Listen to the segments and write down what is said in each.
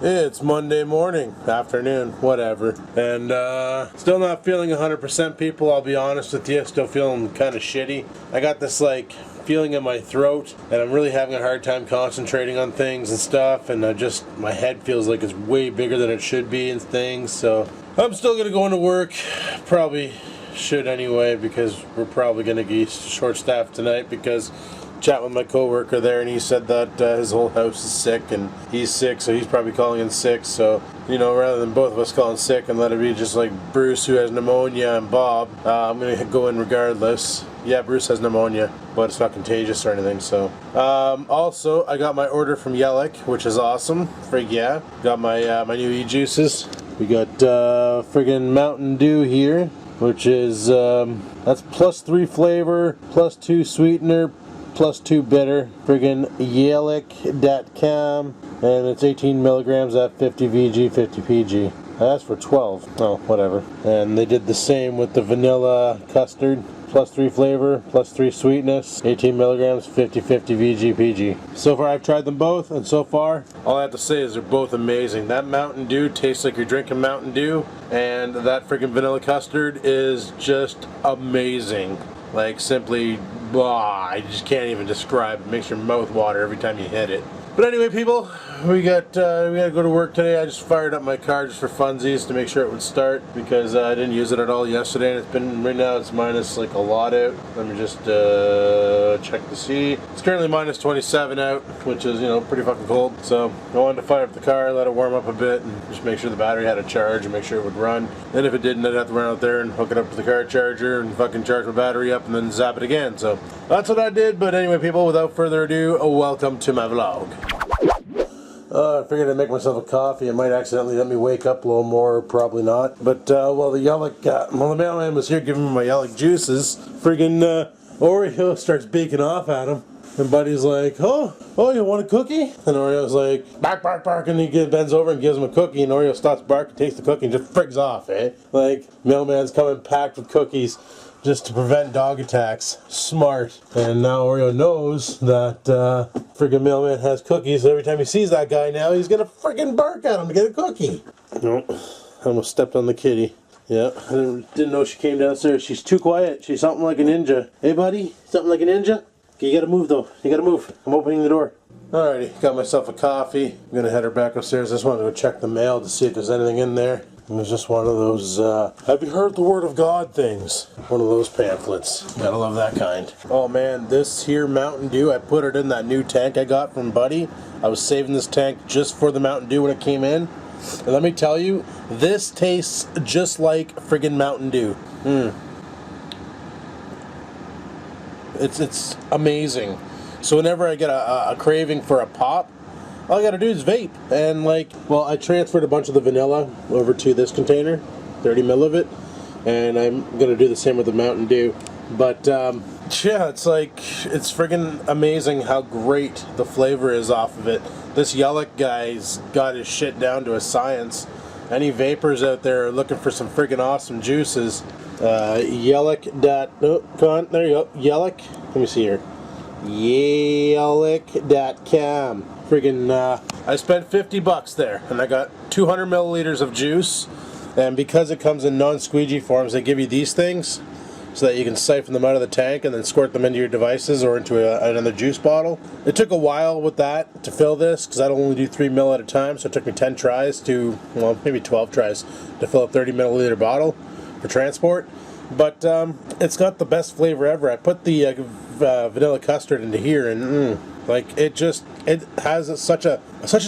It's Monday morning, afternoon, whatever. And still not feeling 100% people, I'll be honest with you. Still feeling kind of shitty. I got this like feeling in my throat and I'm really having a hard time concentrating on things and stuff, and my head feels like it's way bigger than it should be and things. So I'm still gonna go into work. Probably should anyway, because we're probably gonna be short-staffed tonight, because chat with my coworker there and he said that his whole house is sick and he's sick, so he's probably calling in sick. So, you know, rather than both of us calling sick and let it be just like Bruce who has pneumonia and Bob, I'm gonna go in regardless. Yeah, Bruce has pneumonia, but it's not contagious or anything. So also I got my order from Yellick, which is awesome. Frig yeah. Got my my new e-juices. We got friggin' Mountain Dew here, which is that's +3 flavor, +2 sweetener, +2 bitter, friggin' Yellick.com, and it's 18 milligrams at 50 VG, 50 PG. I asked for 12. Oh, whatever. And they did the same with the vanilla custard, +3 flavor, +3 sweetness, 18 milligrams, 50 VG, PG. So far I've tried them both, and so far all I have to say is they're both amazing. That Mountain Dew tastes like you're drinking Mountain Dew, and that friggin' vanilla custard is just amazing. Like, simply, blah, I just can't even describe. It makes your mouth water every time you hit it. But anyway, people, we gotta go to work today. I just fired up my car just for funsies to make sure it would start, because I didn't use it at all yesterday, and it's been, right now it's minus like a lot out. Let me just check to see. It's currently minus 27 out, which is, you know, pretty fucking cold. So I wanted to fire up the car, let it warm up a bit, and just make sure the battery had a charge and make sure it would run. And if it didn't, I'd have to run out there and hook it up to the car charger and fucking charge my battery up and then zap it again. So that's what I did. But anyway, people, without further ado, welcome to my vlog. I figured I'd make myself a coffee. It might accidentally let me wake up a little more, or probably not. But, well, the Yellick, well, the mailman was here giving me my Yellick juices. Friggin' Oreo starts baking off at him. And Buddy's like, oh, you want a cookie? And Oreo's like, bark, bark, bark. And he bends over and gives him a cookie. And Oreo stops barking, takes the cookie, and just frigs off, eh? Like, mailman's coming packed with cookies just to prevent dog attacks. Smart. And now Oreo knows that friggin' mailman has cookies, so every time he sees that guy now, he's gonna friggin' bark at him to get a cookie. No, I almost stepped on the kitty. Yeah, I didn't know she came downstairs. She's too quiet. She's something like a ninja. Hey, buddy? Something like a ninja? Okay, you gotta move, though. You gotta move. I'm opening the door. Alrighty, got myself a coffee. I'm gonna head her back upstairs. I just wanted to go check the mail to see if there's anything in there. It was just one of those, have you heard the word of God things? One of those pamphlets. Gotta love that kind. Oh man, this here Mountain Dew, I put it in that new tank I got from Buddy. I was saving this tank just for the Mountain Dew when it came in. And let me tell you, this tastes just like friggin' Mountain Dew. It's amazing. So whenever I get a craving for a pop, all I gotta do is vape. And like, well, I transferred a bunch of the vanilla over to this container, 30 mil of it, and I'm gonna do the same with the Mountain Dew. But yeah, it's like, it's friggin' amazing how great the flavor is off of it. This Yellick guy's got his shit down to a science. Any vapors out there looking for some friggin' awesome juices, Yellick. Oh, come on, there you go. Yellick. Let me see here. Yellick.com. Friggin' I spent $50 there, and I got 200 milliliters of juice. And because it comes in non-squeegee forms, they give you these things so that you can siphon them out of the tank and then squirt them into your devices or into another juice bottle. It took a while with that to fill this, because I'd only do 3 mil at a time, so it took me 10 tries to, well, maybe 12 tries to fill a 30 milliliter bottle for transport. But it's got the best flavor ever. I put the vanilla custard into here, and like, it has such a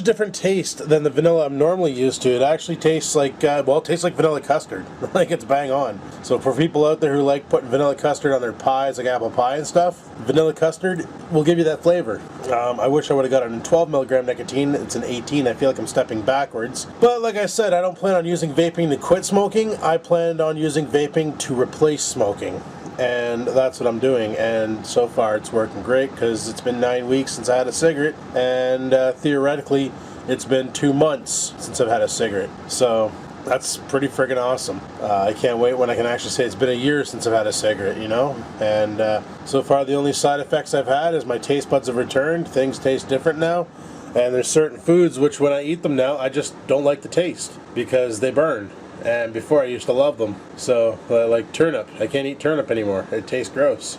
different taste than the vanilla I'm normally used to. It actually tastes like, well, it tastes like vanilla custard. Like, it's bang on. So for people out there who like putting vanilla custard on their pies, like apple pie and stuff, vanilla custard will give you that flavor. I wish I would have got it in 12 milligram nicotine. It's an 18. I feel like I'm stepping backwards. But like I said, I don't plan on using vaping to quit smoking. I planned on using vaping to replace smoking. And that's what I'm doing, and so far it's working great, because it's been 9 weeks since I had a cigarette, and theoretically it's been 2 months since I've had a cigarette, so that's pretty friggin' awesome. I can't wait when I can actually say it's been a year since I've had a cigarette, you know. And so far the only side effects I've had is my taste buds have returned. Things taste different now. And there's certain foods which when I eat them now, I just don't like the taste because they burn. And before I used to love them. So like turnip, I can't eat turnip anymore. It tastes gross.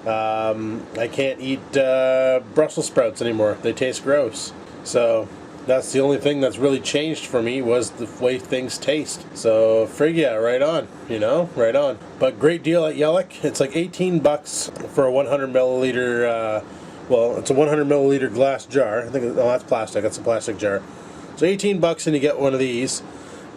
I can't eat Brussels sprouts anymore. They taste gross. So that's the only thing that's really changed for me was the way things taste. So frig yeah, right on, you know, right on. But great deal at Yellick. It's like 18 bucks for a 100 milliliter, well, it's a 100 milliliter glass jar. I think, oh, that's plastic. That's a plastic jar. So 18 bucks and you get one of these.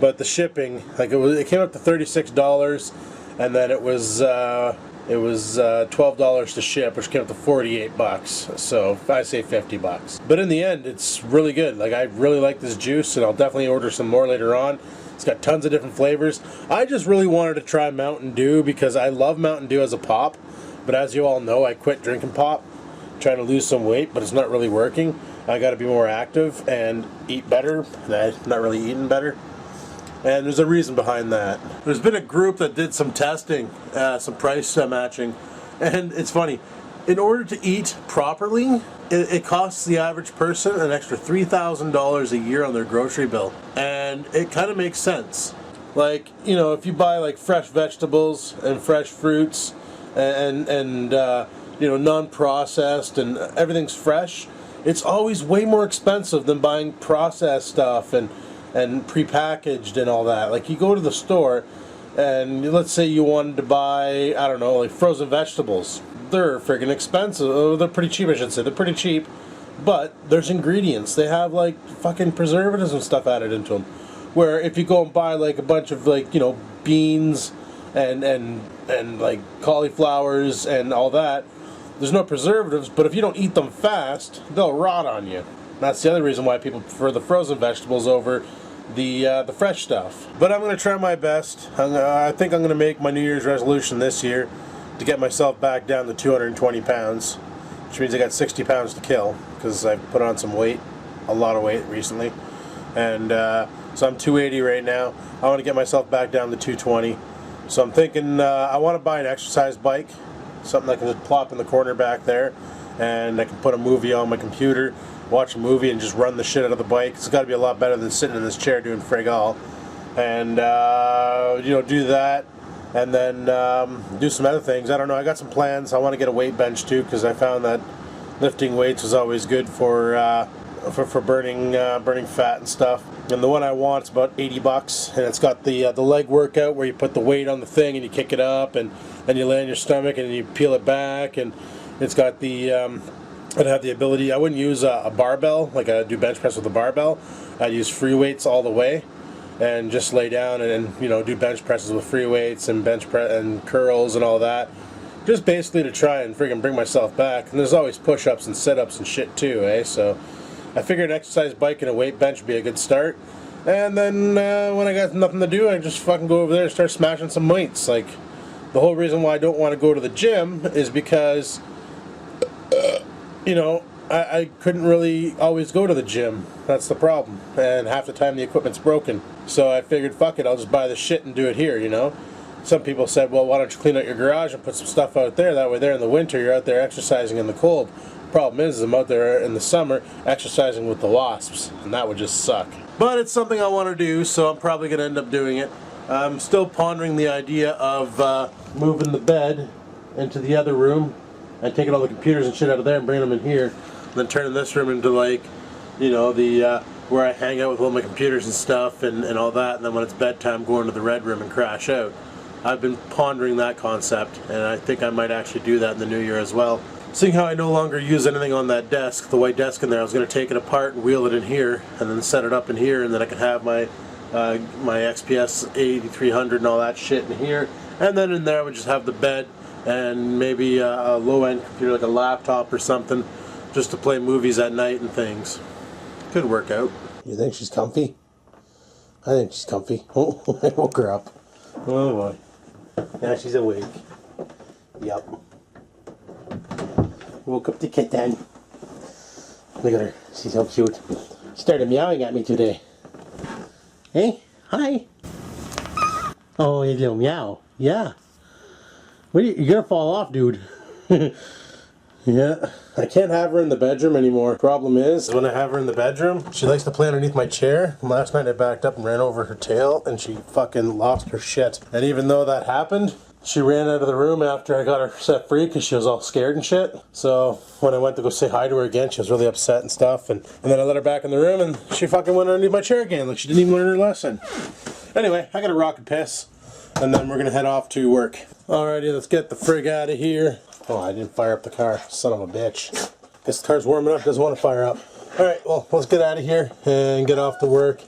But the shipping, like it came up to $36, and then it was $12 to ship, which came up to 48 bucks. So I say 50 bucks. But in the end, it's really good. Like I really like this juice, and I'll definitely order some more later on. It's got tons of different flavors. I just really wanted to try Mountain Dew because I love Mountain Dew as a pop. But as you all know, I quit drinking pop, trying to lose some weight, but it's not really working. I got to be more active and eat better. I'm not really eating better. And there's a reason behind that. There's been a group that did some testing, some price matching, and it's funny. In order to eat properly, it costs the average person an extra $3,000 a year on their grocery bill. And it kind of makes sense. Like, you know, if you buy like fresh vegetables and fresh fruits and you know, non-processed and everything's fresh, it's always way more expensive than buying processed stuff and prepackaged and all that. Like you go to the store and let's say you wanted to buy, I don't know, like frozen vegetables. They're friggin' expensive. Oh, they're pretty cheap, I should say. They're pretty cheap, but there's ingredients. They have like fucking preservatives and stuff added into them. Where if you go and buy like a bunch of like, you know, beans and like cauliflowers and all that, there's no preservatives, but if you don't eat them fast, they'll rot on you. That's the other reason why people prefer the frozen vegetables over the fresh stuff. But I'm going to try my best. I think I'm going to make my New Year's resolution this year to get myself back down to 220 pounds, which means I got 60 pounds to kill because I've put on some weight, a lot of weight recently. And so I'm 280 right now. I want to get myself back down to 220. So I'm thinking I want to buy an exercise bike, something I can just plop in the corner back there, and I can put a movie on my computer, watch a movie and just run the shit out of the bike. It's got to be a lot better than sitting in this chair doing frig all. And you know, do that, and then do some other things. I don't know. I got some plans. I want to get a weight bench too because I found that lifting weights was always good for burning fat and stuff. And the one I want is about 80 bucks, and it's got the leg workout where you put the weight on the thing and you kick it up and you lay on your stomach and you peel it back, and it's got the I'd have the ability. I wouldn't use a barbell, like I do bench press with a barbell. I'd use free weights all the way, and just lay down and you know, do bench presses with free weights and bench press and curls and all that. Just basically to try and friggin' bring myself back. And there's always push-ups and sit-ups and shit too, eh? So I figured an exercise bike and a weight bench would be a good start. And then when I got nothing to do, I just fucking go over there and start smashing some weights. Like the whole reason why I don't want to go to the gym is because you know, I couldn't really always go to the gym. That's the problem. And half the time the equipment's broken. So I figured, fuck it, I'll just buy the shit and do it here, you know. Some people said, well, why don't you clean out your garage and put some stuff out there? That way there in the winter, you're out there exercising in the cold. Problem is I'm out there in the summer exercising with the wasps. And that would just suck. But it's something I want to do, so I'm probably going to end up doing it. I'm still pondering the idea of moving the bed into the other room and taking all the computers and shit out of there and bringing them in here, and then turning this room into, like, you know, the where I hang out with all my computers and stuff and all that, and then when it's bedtime go into the red room and crash out. I've been pondering that concept, and I think I might actually do that in the new year as well. Seeing how I no longer use anything on that desk, the white desk in there, I was going to take it apart and wheel it in here and then set it up in here, and then I can have my my XPS 8300 and all that shit in here, and then in there I would just have the bed and maybe a low-end computer, like a laptop or something, just to play movies at night and things. Could work out. You think she's comfy? I think she's comfy. Oh, I woke her up. Oh boy. Now she's awake. Yup. Woke up the kitten. Look at her. She's so cute. She started meowing at me today. Hey, hi. Oh, you little meow. Yeah. What are you're gonna fall off, dude. Yeah, I can't have her in the bedroom anymore. Problem is, when I have her in the bedroom, she likes to play underneath my chair. Last night I backed up and ran over her tail, and she fucking lost her shit. And even though that happened, she ran out of the room after I got her set free because she was all scared and shit. So when I went to go say hi to her again, she was really upset and stuff. And then I let her back in the room, and she fucking went underneath my chair again. Like she didn't even learn her lesson. Anyway, I gotta rock and piss, and then we're gonna head off to work. Alrighty, let's get the frig out of here. Oh, I didn't fire up the car. Son of a bitch. Guess the car's warming up, doesn't want to fire up. Alright, well, let's get out of here and get off to work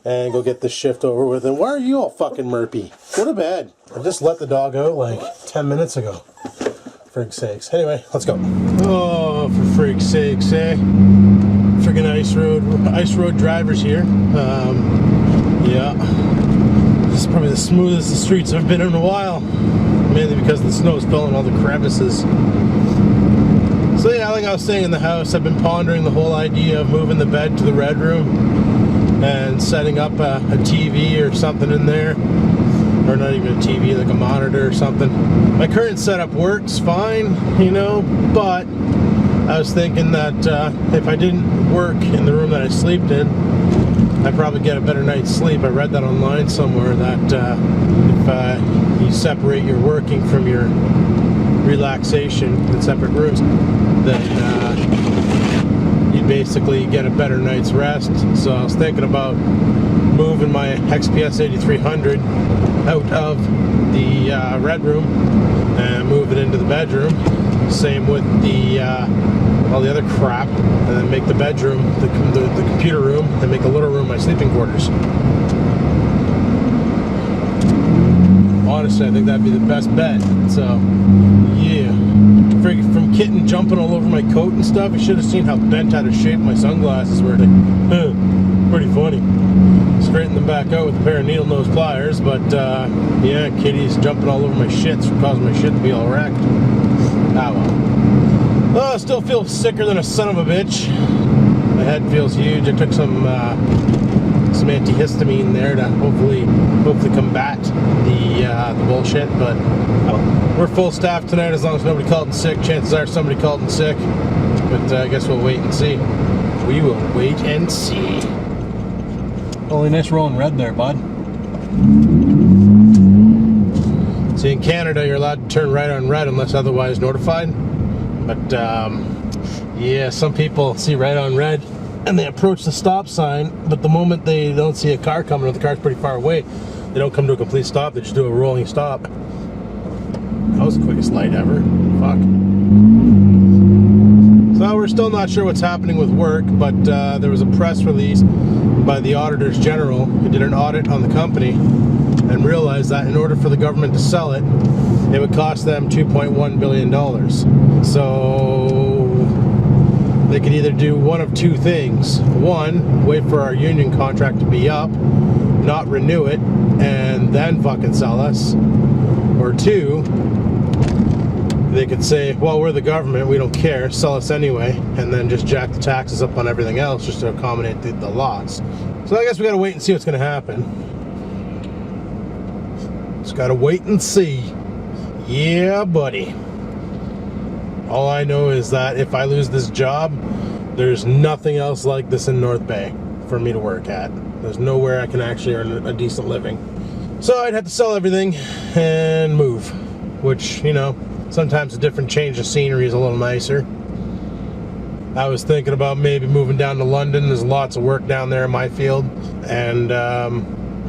and go get this shift over with. And why are you all fucking murpy? Go to bed. I just let the dog out like 10 minutes ago. Frig's sakes. Anyway, let's go. Oh, for frig's sakes, eh? Friggin' ice road drivers here. Yeah. This is probably the smoothest the streets have been in a while. Mainly because the snow is filling all the crevices. So yeah, like I was saying in the house, I've been pondering the whole idea of moving the bed to the red room and setting up a TV or something in there. Or not even a TV, like a monitor or something. My current setup works fine, you know, but I was thinking that if I didn't work in the room that I slept in, I'd probably get a better night's sleep. I read that online somewhere that if you separate your working from your relaxation in separate rooms, then you'd basically get a better night's rest. So I was thinking about moving my XPS 8300 out of the red room and move it into the bedroom. Same with the all the other crap, and then make the bedroom the computer room, and make the little room my sleeping quarters. Honestly, I think that'd be the best bet. So, yeah. From Kitten jumping all over my coat and stuff, you should have seen how bent out of shape my sunglasses were. Like, pretty funny. Straighten them back out with a pair of needle nose pliers, but yeah, Kitty's jumping all over my shits, causing my shit to be all wrecked. Ah well. Oh, I still feel sicker than a son of a bitch. My head feels huge. I took some antihistamine there to hopefully combat the bullshit. But we're full staff tonight, as long as nobody called in sick. Chances are somebody called in sick. But I guess we'll wait and see. We will wait and see. Only nice rolling red there, bud. See, in Canada, you're allowed to turn right on red unless otherwise notified. But, yeah, some people see right on red and they approach the stop sign, but the moment they don't see a car coming, or the car's pretty far away, they don't come to a complete stop, they just do a rolling stop. That was the quickest light ever. Fuck. So we're still not sure what's happening with work, but there was a press release by the Auditors General who did an audit on the company and realized that in order for the government to sell it, it would cost them $2.1 billion. So they could either do one of two things. One, wait for our union contract to be up, not renew it, and then fucking sell us. Or two, they could say, well, we're the government, we don't care, sell us anyway, and then just jack the taxes up on everything else just to accommodate the loss. So I guess we gotta wait and see what's gonna happen. Just gotta wait and see. Yeah, buddy. All I know is that if I lose this job, there's nothing else like this in North Bay for me to work at. There's nowhere I can actually earn a decent living. So I'd have to sell everything and move, which, you know, sometimes a different change of scenery is a little nicer. I was thinking about maybe moving down to London. There's lots of work down there in my field, and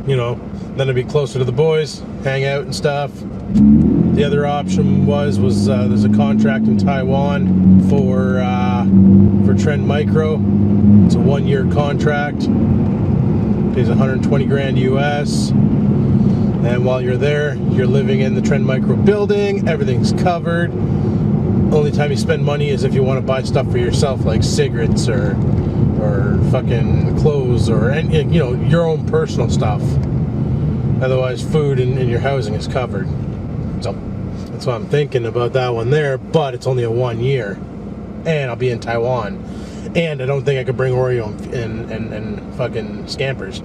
you know, then I'd be closer to the boys, hang out and stuff. The other option was there's a contract in Taiwan for Trend Micro. It's a 1-year contract. Pays 120 grand US. And while you're there, you're living in the Trend Micro building. Everything's covered. Only time you spend money is if you want to buy stuff for yourself, like cigarettes or fucking clothes or any, you know, your own personal stuff. Otherwise, food and your housing is covered. So that's what I'm thinking about that one there. But it's only a 1 year, and I'll be in Taiwan, and I don't think I could bring Oreo and fucking Scampers.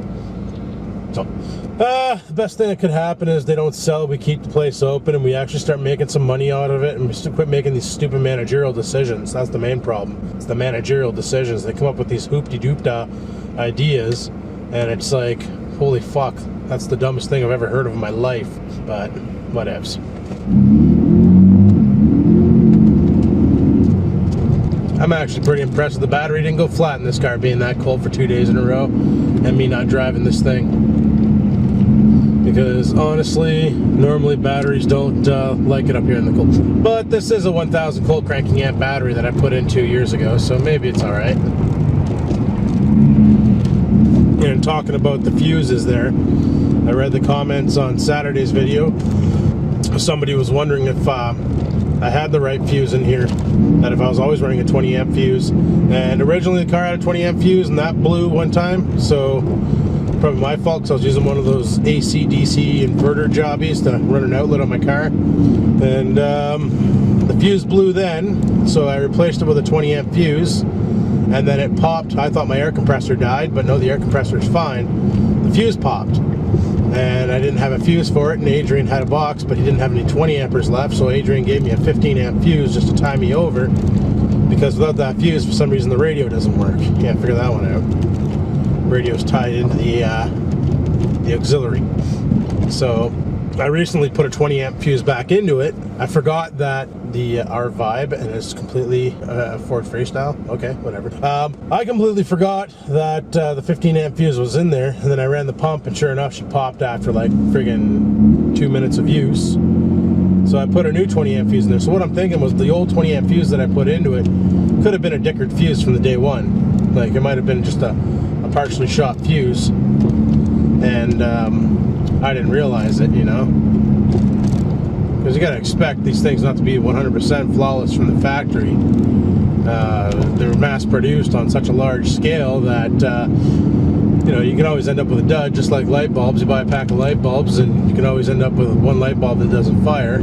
So finito. The best thing that could happen is they don't sell it, we keep the place open, and we actually start making some money out of it, and we quit making these stupid managerial decisions. That's the main problem. It's the managerial decisions. They come up with these hoopty-doopta ideas, and it's like, holy fuck, that's the dumbest thing I've ever heard of in my life. But whatevs. I'm actually pretty impressed with the battery. It didn't go flat in this car being that cold for 2 days in a row, and me not driving this thing. Because honestly, normally batteries don't like it up here in the cold. But this is a 1000 cold cranking amp battery that I put in 2 years ago, so maybe it's alright. And talking about the fuses there, I read the comments on Saturday's video. Somebody was wondering if I had the right fuse in here, that if I was always running a 20 amp fuse. And originally the car had a 20 amp fuse and that blew one time, so probably my fault because I was using one of those AC/DC inverter jobbies to run an outlet on my car. And the fuse blew then, so I replaced it with a 20 amp fuse, and then it popped. I thought my air compressor died, but no, the air compressor is fine. The fuse popped, and I didn't have a fuse for it, and Adrian had a box, but he didn't have any 20 ampers left, so Adrian gave me a 15 amp fuse just to tie me over, because without that fuse, for some reason the radio doesn't work. Can't figure that one out. Radio's tied into the auxiliary. So I recently put a 20 amp fuse back into it. I forgot that our Vibe, and it's completely Ford Freestyle. Okay, whatever. I completely forgot that the 15 amp fuse was in there, and then I ran the pump, and sure enough, she popped after like friggin' 2 minutes of use. So I put a new 20 amp fuse in there. So what I'm thinking was the old 20 amp fuse that I put into it could have been a Dickard fuse from the day one. Like it might have been just a partially shot fuse, and I didn't realize it, you know, because you got to expect these things not to be 100% flawless from the factory. They're mass produced on such a large scale that you know, you can always end up with a dud, just like light bulbs. You buy a pack of light bulbs and you can always end up with one light bulb that doesn't fire.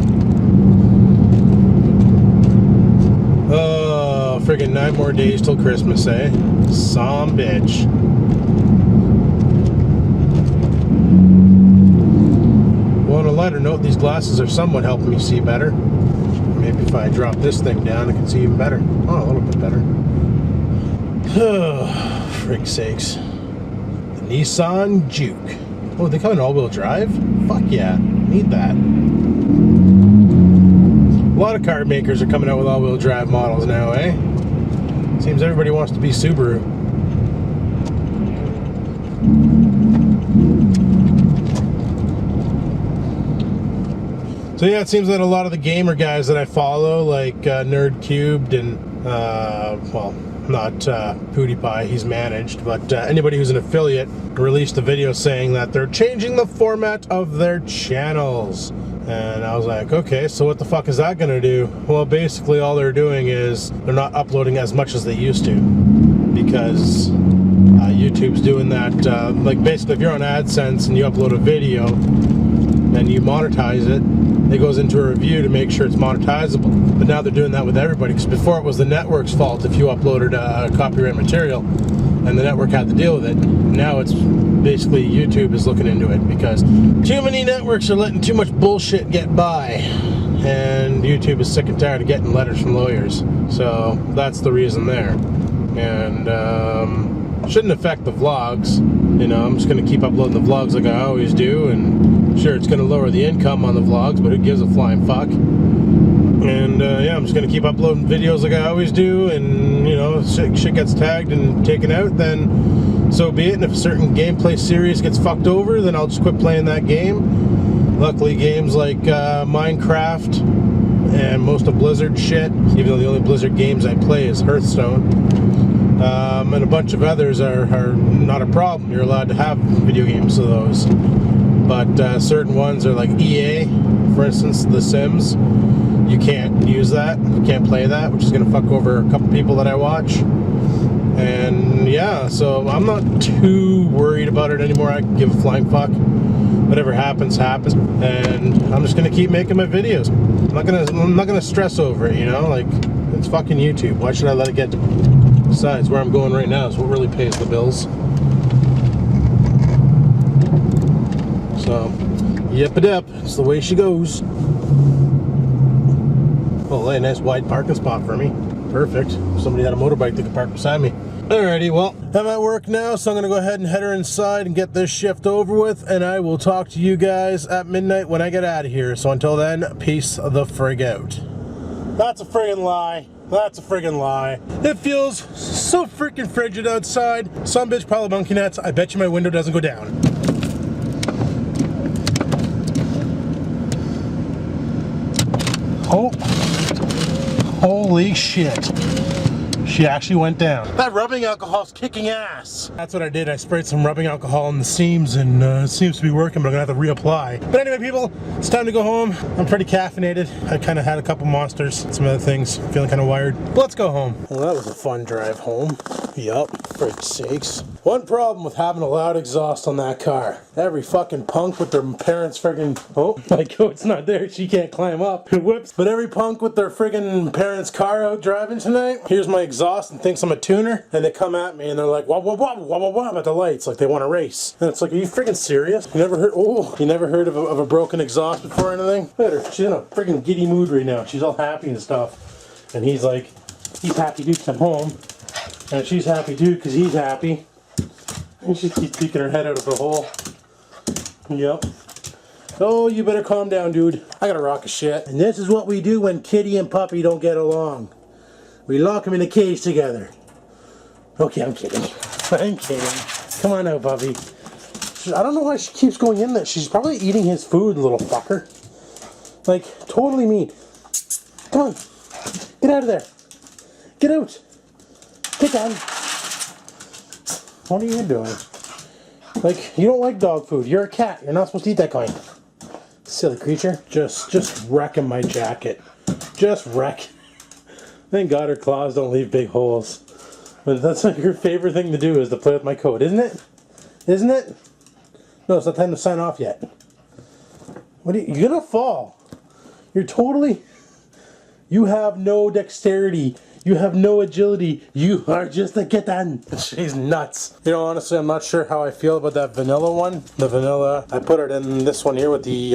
Oh, friggin' 9 more days till Christmas, eh? Some bitch. Well, on a lighter note, these glasses are somewhat helping me see better. Maybe if I drop this thing down, I can see even better. Oh, a little bit better. Oh, frig sakes. The Nissan Juke. Oh, they come in all-wheel drive? Fuck yeah, need that. A lot of car makers are coming out with all-wheel drive models now, eh? Seems everybody wants to be Subaru. So yeah, it seems that a lot of the gamer guys that I follow, like Nerd Cubed and, well, not PewDiePie, he's managed, but anybody who's an affiliate released a video saying that they're changing the format of their channels. And I was like, okay, so what the fuck is that gonna do? Well, basically all they're doing is they're not uploading as much as they used to, because YouTube's doing that. Like basically if you're on AdSense and you upload a video and you monetize it, it goes into a review to make sure it's monetizable. But now they're doing that with everybody, because before it was the network's fault if you uploaded copyright material and the network had to deal with it. Now it's basically YouTube is looking into it, because too many networks are letting too much bullshit get by, and YouTube is sick and tired of getting letters from lawyers. So that's the reason there. And shouldn't affect the vlogs. You know, I'm just going to keep uploading the vlogs like I always do, and sure, it's going to lower the income on the vlogs, but who gives a flying fuck? And yeah, I'm just going to keep uploading videos like I always do, and you know, shit gets tagged and taken out, then so be it. And if a certain gameplay series gets fucked over, then I'll just quit playing that game. Luckily, games like Minecraft and most of Blizzard shit, even though the only Blizzard games I play is Hearthstone, and a bunch of others are not a problem. You're allowed to have video games of those. But certain ones are like EA, for instance, The Sims. You can't use that. You can't play that, which is going to fuck over a couple people that I watch. And yeah, so I'm not too worried about it anymore. I can give a flying fuck. Whatever happens, happens. And I'm just going to keep making my videos. I'm not gonna stress over it, you know? Like, it's fucking YouTube. Why should I let it get to... Besides, where I'm going right now is what really pays the bills. So, yip-a-dip, it's the way she goes. Oh, a nice wide parking spot for me. Perfect. Somebody had a motorbike that could park beside me. Alrighty, well, I'm at work now, so I'm gonna go ahead and head her inside and get this shift over with, and I will talk to you guys at midnight when I get out of here. So until then, peace the frig out. That's a friggin' lie. That's a friggin' lie. It feels so freaking frigid outside. Some bitch pile of monkey nuts. I bet you my window doesn't go down. Oh. Holy shit. She actually went down. That rubbing alcohol's kicking ass. That's what I did. I sprayed some rubbing alcohol in the seams, and it seems to be working, but I'm gonna have to reapply. But anyway, people, it's time to go home. I'm pretty caffeinated. I kind of had a couple monsters, some other things. Feeling kind of wired. But let's go home. Well, that was a fun drive home. Yup, for sakes. One problem with having a loud exhaust on that car. Every fucking punk with their parents friggin'... Oh, my goat's not there. She can't climb up. Whoops. But every punk with their friggin' parents' car out driving tonight, here's my exhaust and thinks I'm a tuner, and they come at me and they're like, wah, wah, wah, wah, wah, wah, at the lights, like they want to race. And it's like, are you friggin' serious? You never heard... Oh, you never heard of a broken exhaust before or anything? Look at her. She's in a friggin' giddy mood right now. She's all happy and stuff. And he's like, he's happy too because I'm home. And she's happy too because he's happy. And she keeps peeking her head out of the hole. Yep. Oh, you better calm down, dude. I gotta rock a shit. And this is what we do when Kitty and Puppy don't get along. We lock them in a cage together. Okay, I'm kidding. I'm kidding. Come on now, Puppy. I don't know why she keeps going in there. She's probably eating his food, little fucker. Like, totally mean. Come on. Get out of there. Get out. Get down. What are you doing? Like, you don't like dog food. You're a cat. You're not supposed to eat that kind. Silly creature. Just wrecking my jacket. Just wreck. Thank God her claws don't leave big holes. But that's like her favorite thing to do is to play with my coat, isn't it? Isn't it? No, it's not time to sign off yet. What are you... You're gonna fall. You're totally... You have no dexterity. You have no agility. You are just a kitten. She's nuts. You know, honestly, I'm not sure how I feel about that vanilla one. The vanilla, I put it in this one here with the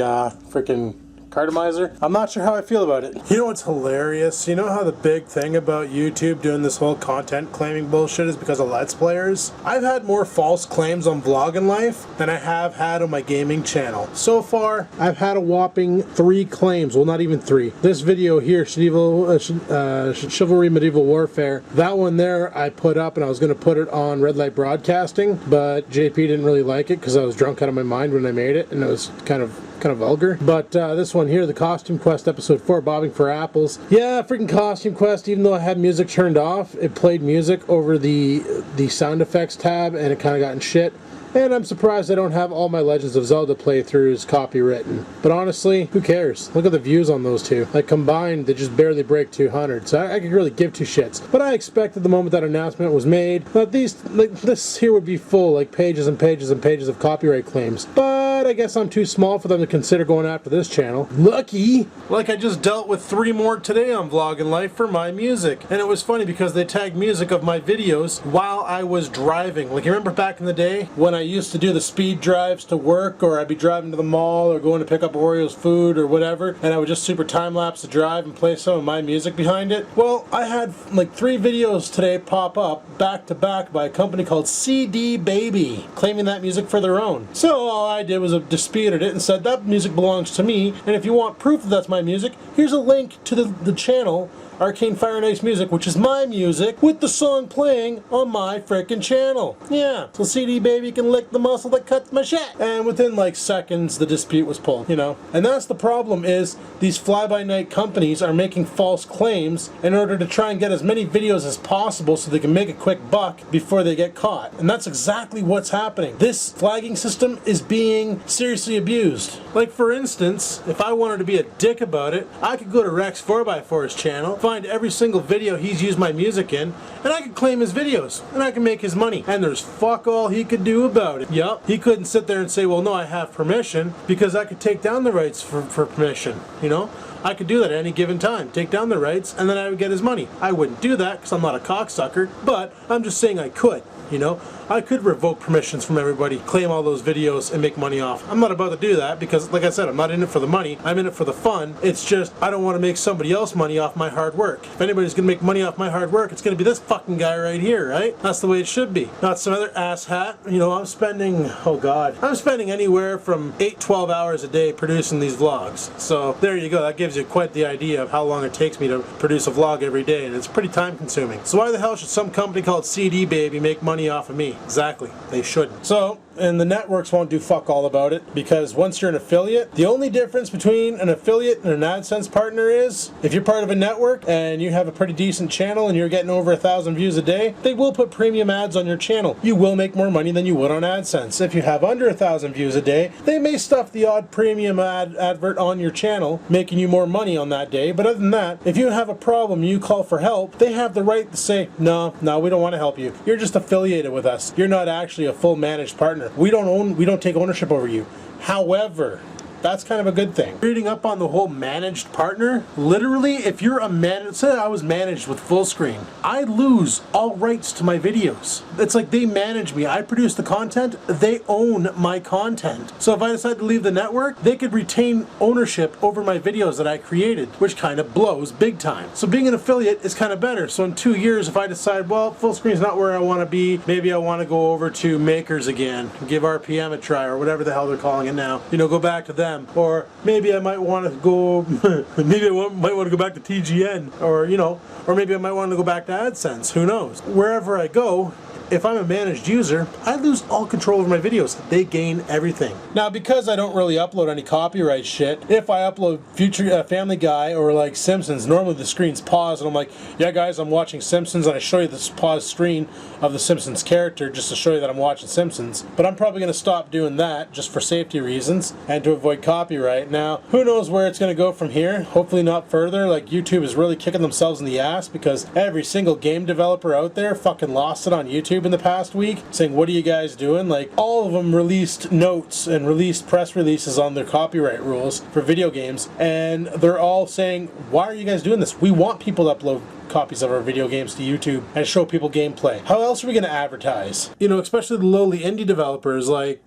freaking cartomizer. I'm not sure how I feel about it. You know what's hilarious? You know how the big thing about YouTube doing this whole content claiming bullshit is because of Let's Players? I've had more false claims on vlogging life than I have had on my gaming channel. So far, I've had a whopping 3 claims. Well, not even 3. This video here, Chivalry Medieval Warfare, that one there I put up and I was going to put it on Red Light Broadcasting, but JP didn't really like it because I was drunk out of my mind when I made it and it was kind of vulgar. But this one here, the Costume Quest episode 4, Bobbing for Apples. Yeah, freaking Costume Quest, even though I had music turned off, it played music over the sound effects tab and it kind of got in shit. And I'm surprised I don't have all my Legends of Zelda playthroughs copywritten. But honestly, who cares? Look at the views on those two. Like combined, they just barely break 200. So I could really give 2 shits. But I expected the moment that announcement was made that this here would be full, like pages and pages and pages of copyright claims. But I guess I'm too small for them to consider going after this channel. Lucky! Like I just dealt with 3 more today on Vloggin' Life for my music. And it was funny because they tagged music of my videos while I was driving. Like you remember back in the day when I used to do the speed drives to work, or I'd be driving to the mall or going to pick up Oreo's food or whatever, and I would just super time-lapse the drive and play some of my music behind it. Well, I had like 3 videos today pop up back to back by a company called CD Baby, claiming that music for their own. So all I did was disputed it and said that music belongs to me, and if you want proof that that's my music, here's a link to the channel Arcane Fire and Ice Music, which is my music, with the song playing on my frickin' channel. Yeah, so CD Baby can lick the muscle that cuts my shit. And within like seconds, the dispute was pulled, you know. And that's the problem, is these fly-by-night companies are making false claims in order to try and get as many videos as possible so they can make a quick buck before they get caught. And that's exactly what's happening. This flagging system is being seriously abused. Like for instance, if I wanted to be a dick about it, I could go to Rex 4x4's channel, find every single video he's used my music in, and I could claim his videos, and I can make his money. And there's fuck all he could do about it. Yup, he couldn't sit there and say, well, no, I have permission, because I could take down the rights for permission, you know? I could do that at any given time, take down the rights, and then I would get his money. I wouldn't do that, because I'm not a cocksucker, but I'm just saying I could, you know? I could revoke permissions from everybody, claim all those videos, and make money off. I'm not about to do that because, like I said, I'm not in it for the money. I'm in it for the fun. It's just, I don't want to make somebody else money off my hard work. If anybody's going to make money off my hard work, it's going to be this fucking guy right here, right? That's the way it should be. Not some other asshat. You know, I'm spending, oh God, I'm spending anywhere from 8-12 hours a day producing these vlogs. So there you go. That gives you quite the idea of how long it takes me to produce a vlog every day, and it's pretty time consuming. So why the hell should some company called CD Baby make money off of me? Exactly. They shouldn't. So, and the networks won't do fuck all about it, because once you're an affiliate, the only difference between an affiliate and an AdSense partner is if you're part of a network and you have a pretty decent channel and you're getting over 1,000 views a day, they will put premium ads on your channel. You will make more money than you would on AdSense. If you have under 1,000 views a day, they may stuff the odd premium advert on your channel, making you more money on that day. But other than that, if you have a problem and you call for help, they have the right to say, no, we don't want to help you. You're just affiliated with us. You're not actually a full managed partner. We don't take ownership over you. However, that's kind of a good thing. Reading up on the whole managed partner, literally, if you're a managed, say I was managed with full screen, I lose all rights to my videos. It's like they manage me. I produce the content, they own my content. So if I decide to leave the network, they could retain ownership over my videos that I created, which kind of blows big time. So being an affiliate is kind of better. So in 2 years, if I decide, well, full screen's not where I want to be, maybe I want to go over to Makers again, give RPM a try, or whatever the hell they're calling it now. You know, go back to them. Or maybe I might want to go, might want to go back to TGN, or you know, or maybe I might want to go back to AdSense. Who knows? Wherever I go, if I'm a managed user, I lose all control over my videos. They gain everything. Now, because I don't really upload any copyright shit, if I upload future Family Guy or like Simpsons, normally the screen's paused and I'm like, yeah guys, I'm watching Simpsons, and I show you this paused screen of the Simpsons character just to show you that I'm watching Simpsons. But I'm probably going to stop doing that just for safety reasons and to avoid copyright. Now, who knows where it's going to go from here? Hopefully not further. Like, YouTube is really kicking themselves in the ass because every single game developer out there fucking lost it on YouTube in the past week, saying, what are you guys doing? Like, all of them released notes and released press releases on their copyright rules for video games, and they're all saying, why are you guys doing this? We want people to upload copies of our video games to YouTube and show people gameplay. How else are we going to advertise? You know, especially the lowly indie developers, like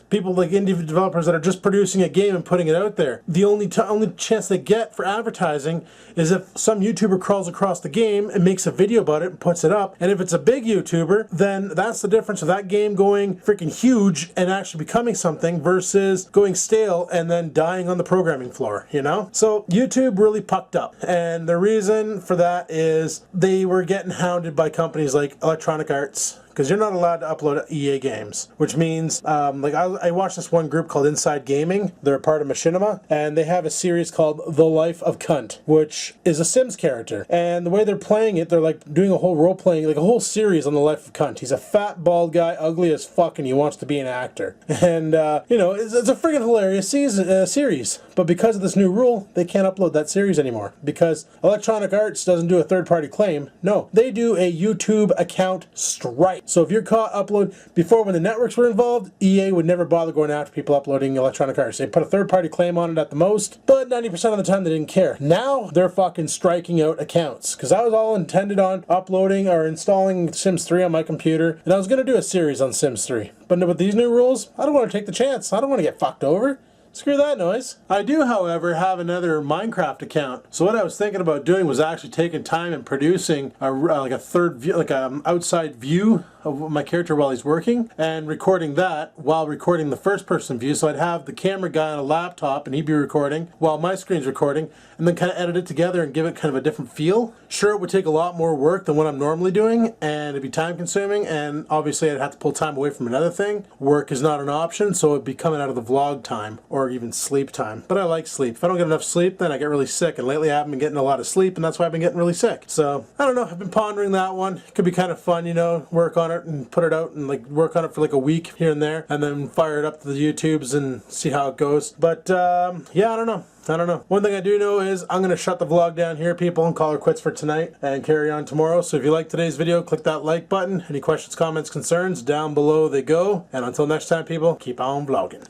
people like indie developers that are just producing a game and putting it out there. The only chance they get for advertising is if some YouTuber crawls across the game and makes a video about it and puts it up. And if it's a big YouTuber, then that's the difference of that game going freaking huge and actually becoming something versus going stale and then dying on the programming floor, you know? So YouTube really pucked up. And the reason for that is they were getting hounded by companies like Electronic Arts, because you're not allowed to upload EA games, which means, like I watched this one group called Inside Gaming. They're a part of Machinima, and they have a series called The Life of Cunt, which is a Sims character. And the way they're playing it, they're like doing a whole role-playing, like a whole series on The Life of Cunt. He's a fat, bald guy, ugly as fuck, and he wants to be an actor. And, you know, it's a friggin' hilarious series. But because of this new rule, they can't upload that series anymore. Because Electronic Arts doesn't do a third-party claim. No, they do a YouTube account strike. So if you're caught upload, before when the networks were involved, EA would never bother going after people uploading Electronic Arts. They put a third-party claim on it at the most, but 90% of the time they didn't care. Now they're fucking striking out accounts, because I was all intended on uploading or installing Sims 3 on my computer, and I was going to do a series on Sims 3. But with these new rules, I don't want to take the chance. I don't want to get fucked over. Screw that noise. I do, however, have another Minecraft account. So what I was thinking about doing was actually taking time and producing like a third view, like an outside view of my character while he's working, and recording that while recording the first person view. So I'd have the camera guy on a laptop and he'd be recording while my screen's recording, and then kind of edit it together and give it kind of a different feel. Sure, it would take a lot more work than what I'm normally doing, and it'd be time consuming, and obviously I'd have to pull time away from another thing. Work is not an option, so it'd be coming out of the vlog time or even sleep time. But I like sleep. If I don't get enough sleep, then I get really sick, and lately I haven't been getting a lot of sleep, and that's why I've been getting really sick. So I don't know, I've been pondering that one. It could be kind of fun, you know, work on it and put it out and like work on it for like a week here and there, and then fire it up to the YouTubes and see how it goes. But yeah, I don't know. One thing I do know is I'm going to shut the vlog down here, people, and call her quits for tonight and carry on tomorrow. So if you like today's video, click that like button. Any questions, comments, concerns, down below they go. And until next time, people, keep on vlogging.